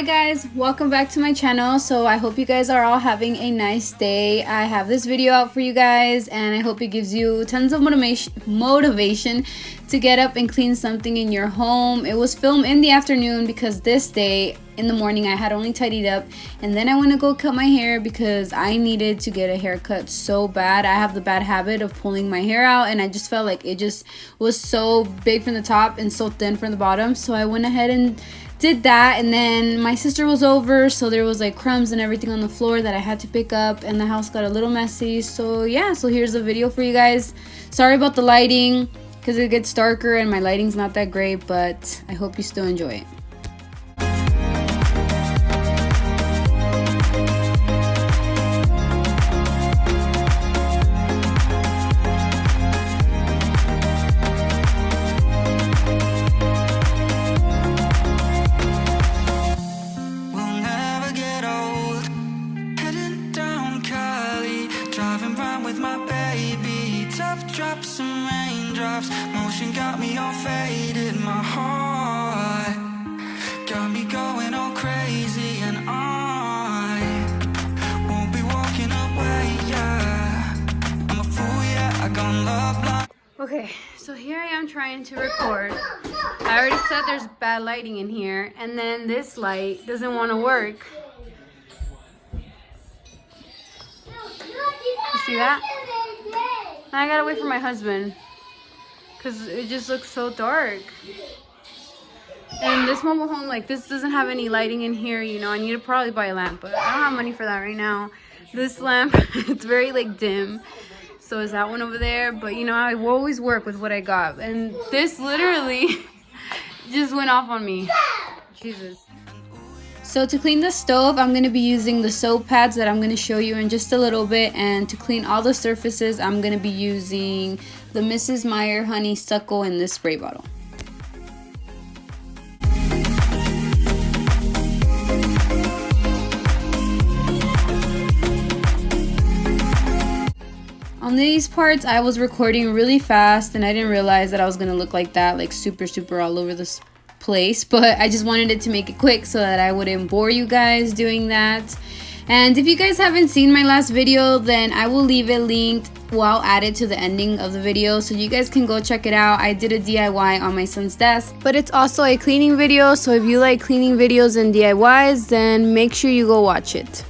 Hi guys, welcome back to my channel. So I hope you guys are all having a nice day. I have this video out for you guys and I hope it gives you tons of motivation to get up and clean something in your home. It was filmed in the afternoon because this day in the morning I had only tidied up, and then I went to go cut my hair because I needed to get a haircut so bad. I have the bad habit of pulling my hair out and I just felt like it just was so big from the top and so thin from the bottom. So I went ahead and did that, and then my sister was over, so there was like crumbs and everything on the floor that I had to pick up, and the house got a little messy. So yeah, so here's a video for you guys. Sorry about the lighting because it gets darker and my lighting's not that great, but I hope you still enjoy it. Drops and raindrops, motion got me all faded. My heart got me going all crazy, and I won't be walking away. Yeah, I'm a fool. Yeah, I got love blind. Okay, so here I am trying to record. I already said there's bad lighting in here, and then this light doesn't want to work. You see that? I gotta wait for my husband because it just looks so dark. And this mobile home, like, this doesn't have any lighting in here, you know. I need to probably buy a lamp, but I don't have money for that right now. This lamp, it's very like dim, so is that one over there. But you know, I will always work with what I got, and this literally just went off on me. Jesus. So to clean the stove, I'm going to be using the soap pads that I'm going to show you in just a little bit. And to clean all the surfaces, I'm going to be using the Mrs. Meyer Honeysuckle in this spray bottle. On these parts, I was recording really fast and I didn't realize that I was going to look like that, like super all over the place, but I just wanted it to make it quick so that I wouldn't bore you guys doing that. And if you guys haven't seen my last video, then I will leave it linked. Well, I'll add it to the ending of the video so you guys can go check it out. I did a DIY on my son's desk, but it's also a cleaning video, so if you like cleaning videos and DIYs, then make sure you go watch it.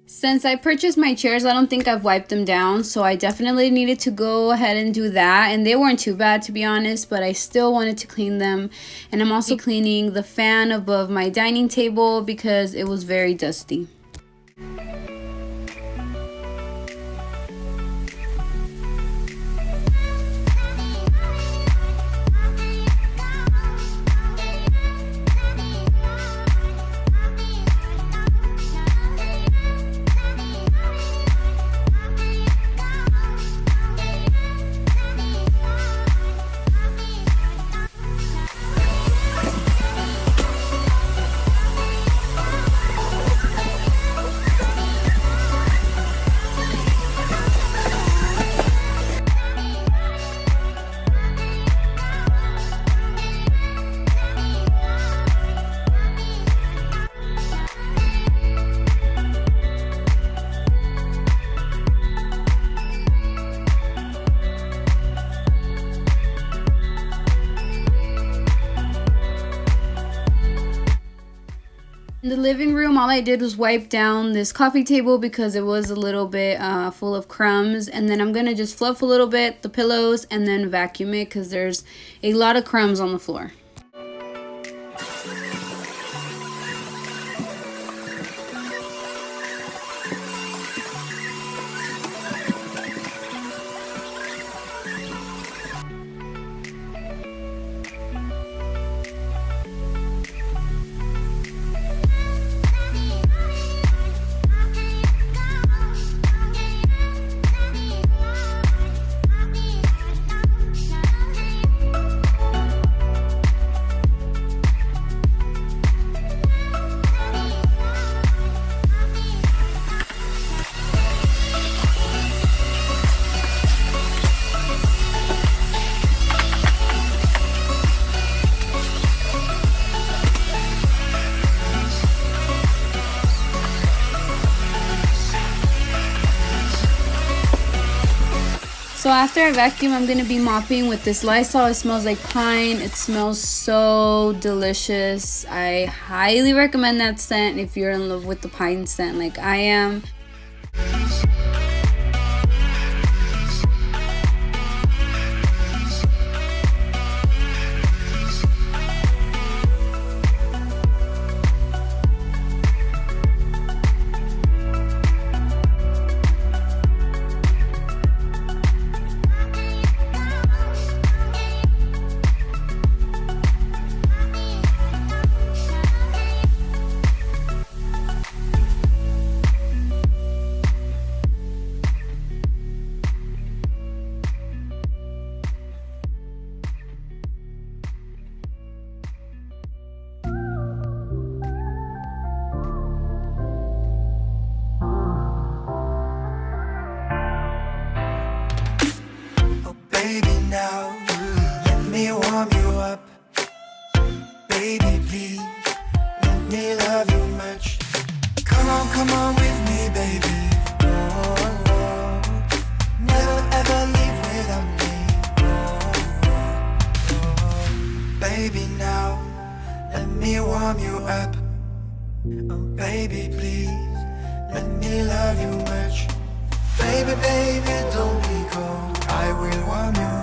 Since I purchased my chairs, I don't think I've wiped them down, so I definitely needed to go ahead and do that. And they weren't too bad, to be honest, but I still wanted to clean them. And I'm also cleaning the fan above my dining table because it was very dusty. In the living room, all I did was wipe down this coffee table because it was a little bit full of crumbs, and then I'm gonna just fluff a little bit the pillows and then vacuum it because there's a lot of crumbs on the floor. So after I vacuum, I'm gonna be mopping with this Lysol. It smells like pine. It smells so delicious. I highly recommend that scent if you're in love with the pine scent like I am. Baby, now let me warm you up. Baby, please let me love you much. Come on with me, baby. Oh, oh. Never ever leave without me. Oh, oh. Baby, now let me warm you up. Oh, baby, please let me love you much. Baby, baby, don't be cold. I will warm you.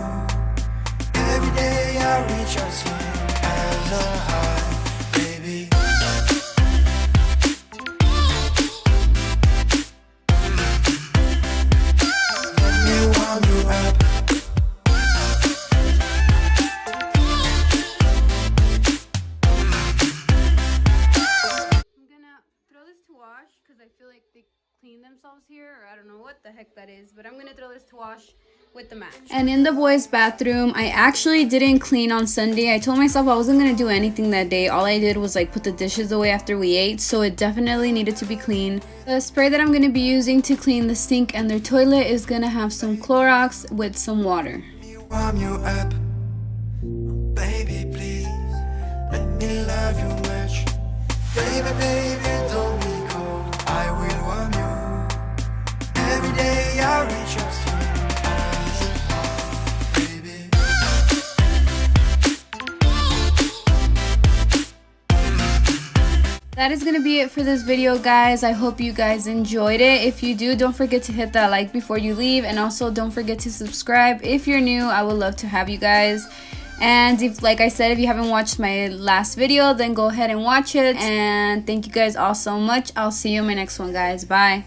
Every day I reach your skin as a high, baby. Let me warm you up. I'm gonna throw this to wash because I feel like they clean themselves here, or I don't know what the heck that is, but I'm gonna throw this to wash with the match. And in the boys' bathroom, I actually didn't clean on Sunday. I told myself I wasn't gonna do anything that day. All I did was like put the dishes away after we ate, so it definitely needed to be clean. The spray that I'm gonna be using to clean the sink and their toilet is gonna have some Clorox with some water. Warm you up, baby, please let me love you much. Baby, baby, don't be cold. I will warm you. Every day I reach your skin. That is gonna be it for this video, guys. I hope you guys enjoyed it. If you do, don't forget to hit that like before you leave, and also don't forget to subscribe if you're new. I would love to have you guys. And if, like I said, if you haven't watched my last video, then go ahead and watch it. And thank you guys all so much. I'll see you in my next one, guys. Bye.